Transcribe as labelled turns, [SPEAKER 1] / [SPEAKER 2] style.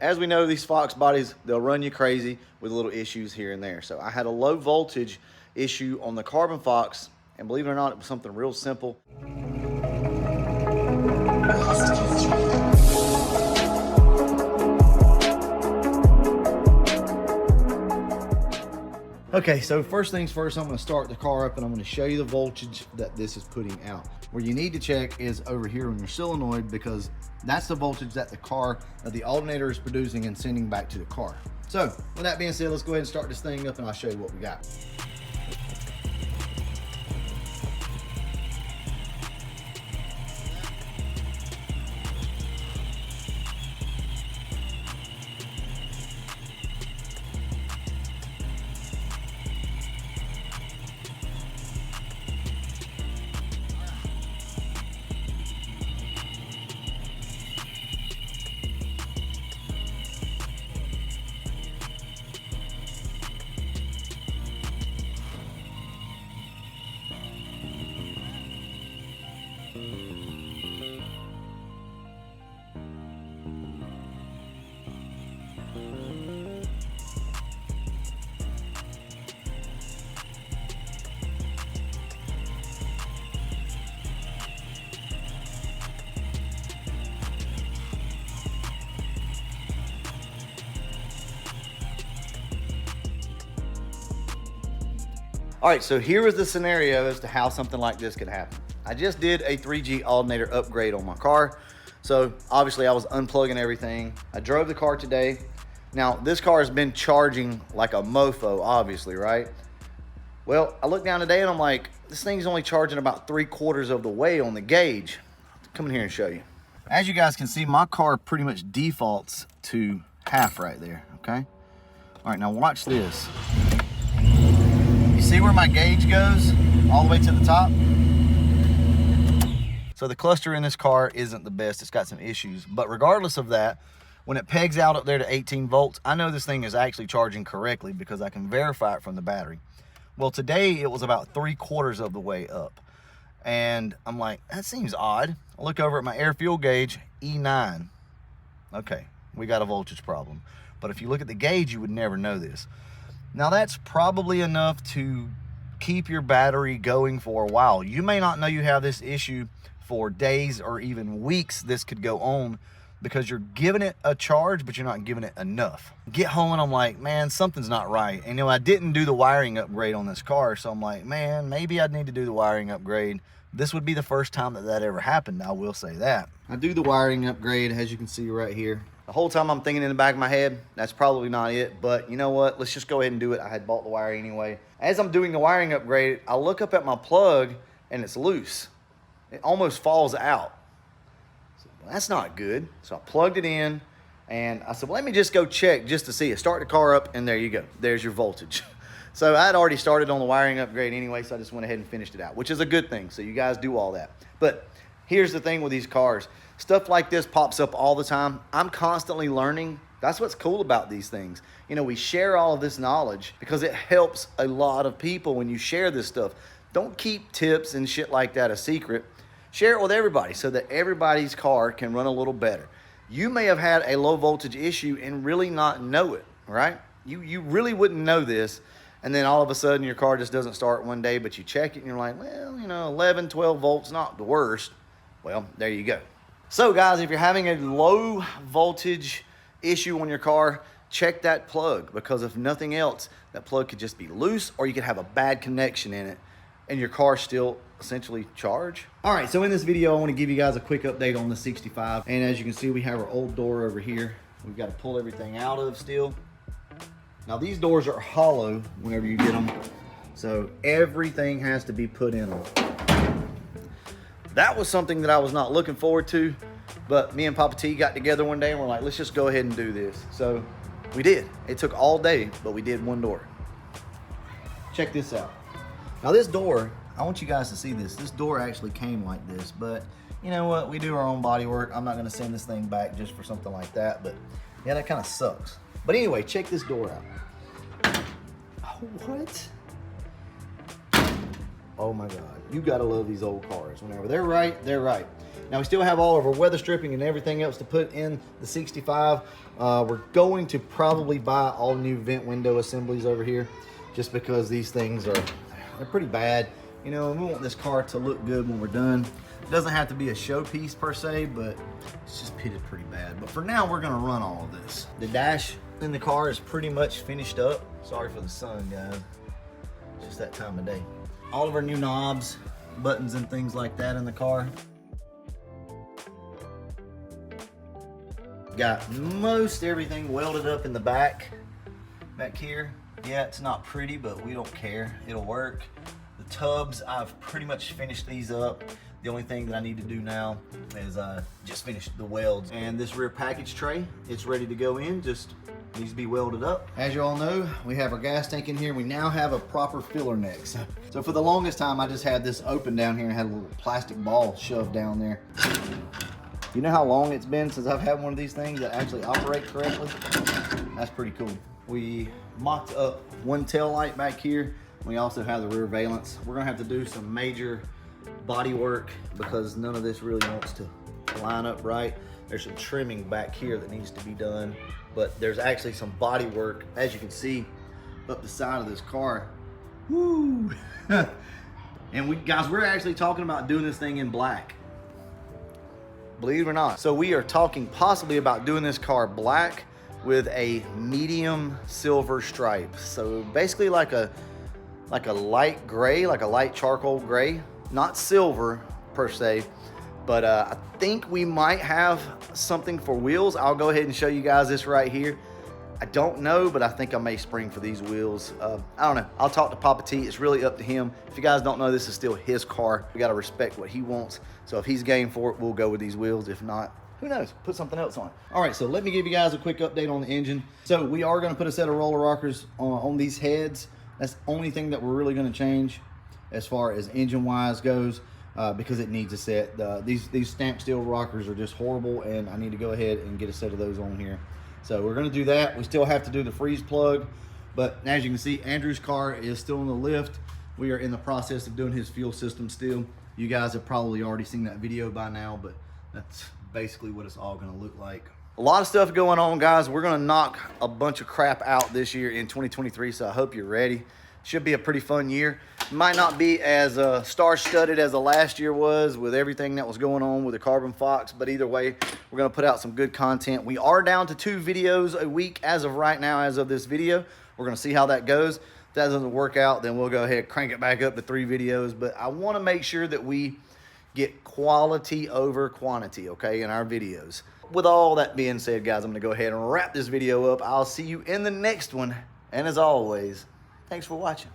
[SPEAKER 1] As we know, these Fox bodies, they'll run you crazy with little issues here and there. So I had a low voltage issue on the Carbon Fox, and believe it or not, it was something real simple. Okay, so first things first, I'm gonna start the car up and I'm gonna show you the voltage that this is putting out. Where you need to check is over here on your solenoid, because that's the voltage that the alternator is producing and sending back to the car. So with that being said, let's go ahead and start this thing up and I'll show you what we got. All right, so here is the scenario as to how something like this could happen. I just did a 3G alternator upgrade on my car. So obviously I was unplugging everything. I drove the car today. Now this car has been charging like a mofo, obviously, right? Well, I looked down today and I'm like, this thing's only charging about 3/4 of the way on the gauge. Come in here and show you. As you guys can see, my car pretty much defaults to half right there, okay? All right, now watch this. You see where my gauge goes all the way to the top? So the cluster in this car isn't the best. It's got some issues, but regardless of that, when it pegs out up there to 18 volts, I know this thing is actually charging correctly because I can verify it from the battery. Well, today it was about 3/4 of the way up. And I'm like, that seems odd. I look over at my air fuel gauge, E9. Okay, we got a voltage problem. But if you look at the gauge, you would never know this. Now that's probably enough to keep your battery going for a while. You may not know you have this issue for days or even weeks. This could go on because you're giving it a charge, but you're not giving it enough. Get home and I'm like, man, something's not right. And I didn't do the wiring upgrade on this car. So I'm like, man, maybe I'd need to do the wiring upgrade. This would be the first time that ever happened. I will say that. I do the wiring upgrade, as you can see right here. The whole time I'm thinking in the back of my head, that's probably not it, but you know what? Let's just go ahead and do it. I had bought the wire anyway. As I'm doing the wiring upgrade, I look up at my plug and it's loose. It almost falls out. So, well, that's not good. So I plugged it in and I said, well, let me just go check just to see it. Start the car up and there you go. There's your voltage. So I had already started on the wiring upgrade anyway, so I just went ahead and finished it out, which is a good thing. So you guys do all that. But here's the thing with these cars. Stuff like this pops up all the time. I'm constantly learning. That's what's cool about these things. We share all of this knowledge because it helps a lot of people when you share this stuff. Don't keep tips and shit like that a secret. Share it with everybody so that everybody's car can run a little better. You may have had a low voltage issue and really not know it, right? You really wouldn't know this. And then all of a sudden your car just doesn't start one day, but you check it and you're like, well, 11, 12 volts, not the worst. Well, there you go. So guys, if you're having a low voltage issue on your car, check that plug, because if nothing else, that plug could just be loose or you could have a bad connection in it and your car still essentially charge. All right, so in this video, I want to give you guys a quick update on the 65. And as you can see, we have our old door over here. We've got to pull everything out of still. Now these doors are hollow whenever you get them, so everything has to be put in them. That was something that I was not looking forward to, but me and Papa T got together one day and we're like, let's just go ahead and do this. So we did. It took all day, but we did one door. Check this out. Now this door, I want you guys to see this. This door actually came like this, but you know what? We do our own body work. I'm not gonna send this thing back just for something like that, but yeah, that kind of sucks. But anyway, check this door out. Oh, what? Oh my God, you gotta love these old cars. Whenever they're right, they're right. Now we still have all of our weather stripping and everything else to put in the 65. We're going to probably buy all new vent window assemblies over here, just because these things they're pretty bad. You know, and we want this car to look good when we're done. It doesn't have to be a showpiece per se, but it's just pitted pretty bad. But for now, we're gonna run all of this. The dash in the car is pretty much finished up. Sorry for the sun, guys. It's just that time of day. All of our new knobs, buttons and things like that in the car. Got most everything welded up in the back here. Yeah, it's not pretty, but we don't care. It'll work. The tubs, I've pretty much finished these up. The only thing that I need to do now is just finish the welds. And this rear package tray, it's ready to go in, just needs to be welded up. As you all know, we have our gas tank in here. We now have a proper filler neck. So for the longest time, I just had this open down here and had a little plastic ball shoved down there. You know how long it's been since I've had one of these things that actually operate correctly? That's pretty cool. We mocked up one tail light back here. We also have the rear valance. We're gonna have to do some major body work because none of this really wants to line up right. There's some trimming back here that needs to be done, but there's actually some body work, as you can see, up the side of this car. Woo! And guys, we're actually talking about doing this thing in black. Believe it or not. So we are talking possibly about doing this car black with a medium silver stripe. So basically like a light gray, like a light charcoal gray. Not silver per se, but I think we might have something for wheels. I'll go ahead and show you guys this right here. I don't know, but I think I may spring for these wheels. I don't know. I'll talk to Papa T. It's really up to him. If you guys don't know, this is still his car. We got to respect what he wants. So if he's game for it, we'll go with these wheels. If not, who knows? Put something else on it. All right, so let me give you guys a quick update on the engine. So we are going to put a set of roller rockers on these heads. That's the only thing that we're really going to change as far as engine wise goes, because it needs a set. These stamped steel rockers are just horrible, and I need to go ahead and get a set of those on here. So we're going to do that. We still have to do the freeze plug, but as you can see, Andrew's car is still in the lift. We are in the process of doing his fuel system still. You guys have probably already seen that video by now, but that's basically what it's all going to look like. A lot of stuff going on, guys. We're going to knock a bunch of crap out this year in 2023, so I hope you're ready. Should be a pretty fun year. Might not be as star-studded as the last year was with everything that was going on with the Carbon Fox, but either way, we're going to put out some good content. We are down to 2 videos a week as of right now, as of this video. We're going to see how that goes. If that doesn't work out, then we'll go ahead and crank it back up to 3 videos, but I want to make sure that we get quality over quantity, okay, in our videos. With all that being said, guys, I'm going to go ahead and wrap this video up. I'll see you in the next one, and as always, thanks for watching.